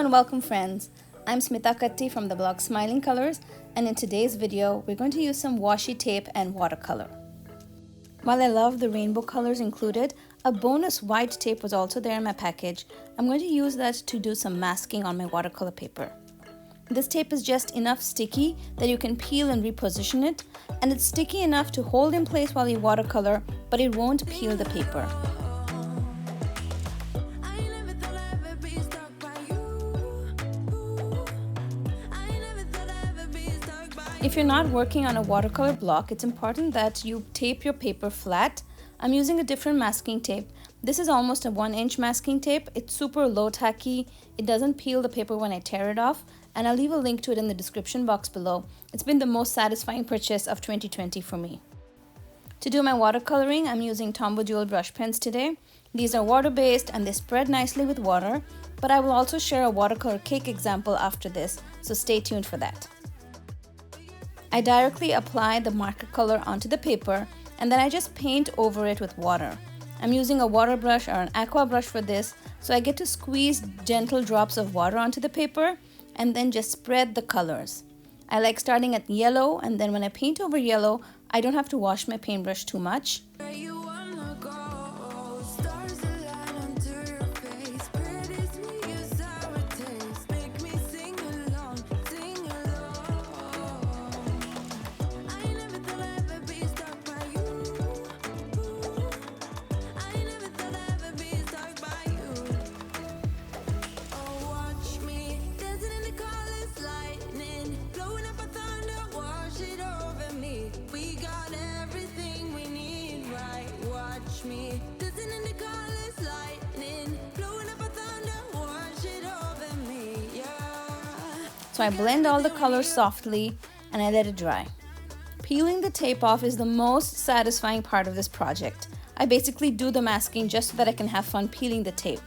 and welcome friends. I'm Smita Katti from the blog Smiling Colors, and in today's video we're going to use some washi tape and watercolor. While I love the rainbow colors included, a bonus white tape was also there in my package. I'm going to use that to do some masking on my watercolor paper. This tape is just enough sticky that you can peel and reposition it, and it's sticky enough to hold in place while you watercolor, but it won't peel the paper. If you're not working on a watercolor block, it's important that you tape your paper flat. I'm using a different masking tape. This is almost a 1-inch masking tape. It's super low tacky. It doesn't peel the paper when I tear it off, and I'll leave a link to it in the description box below. It's been the most satisfying purchase of 2020 for me. To do my watercoloring, I'm using Tombow Dual brush pens today. These are water-based and they spread nicely with water, but I will also share a watercolor cake example after this, so stay tuned for that. I directly apply the marker color onto the paper and then I just paint over it with water. I'm using a water brush or an aqua brush for this, so I get to squeeze gentle drops of water onto the paper and then just spread the colors. I like starting at yellow, and then when I paint over yellow, I don't have to wash my paintbrush too much. So I blend all the colors softly and I let it dry. Peeling the tape off is the most satisfying part of this project. I basically do the masking just so that I can have fun peeling the tape.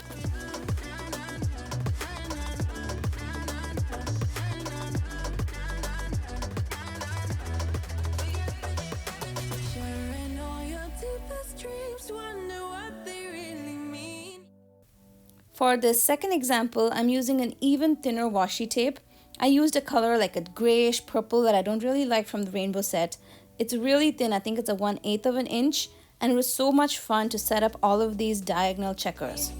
For this second example, I'm using an even thinner washi tape. I used a color like a grayish purple that I don't really like from the rainbow set. It's really thin, I think it's a 1/8 of an inch, and it was so much fun to set up all of these diagonal checkers.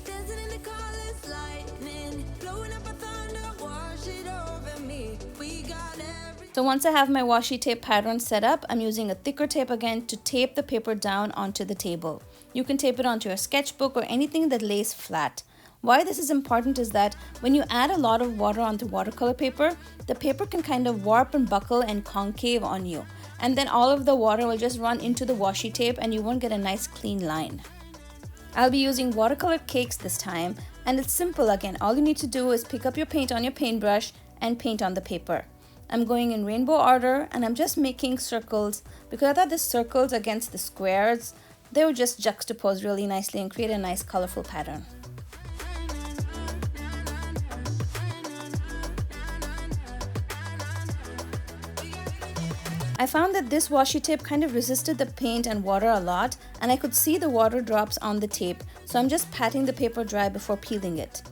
So once I have my washi tape pattern set up, I'm using a thicker tape again to tape the paper down onto the table. You can tape it onto your sketchbook or anything that lays flat. Why this is important is that when you add a lot of water onto watercolor paper, the paper can kind of warp and buckle and concave on you. And then all of the water will just run into the washi tape and you won't get a nice clean line. I'll be using watercolor cakes this time, and it's simple again. All you need to do is pick up your paint on your paintbrush and paint on the paper. I'm going in rainbow order and I'm just making circles because I thought the circles against the squares, they would just juxtapose really nicely and create a nice colorful pattern. I found that this washi tape kind of resisted the paint and water a lot, and I could see the water drops on the tape, so I'm just patting the paper dry before peeling it.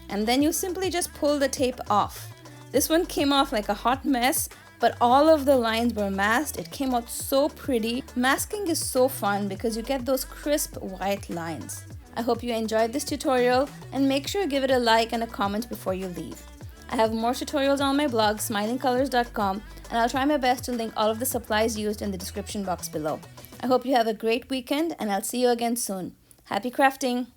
And then you simply just pull the tape off. This one came off like a hot mess, but all of the lines were masked. It came out so pretty. Masking is so fun because you get those crisp white lines. I hope you enjoyed this tutorial, and make sure you give it a like and a comment before you leave. I have more tutorials on my blog, smilingcolors.com, and I'll try my best to link all of the supplies used in the description box below. I hope you have a great weekend, and I'll see you again soon. Happy crafting!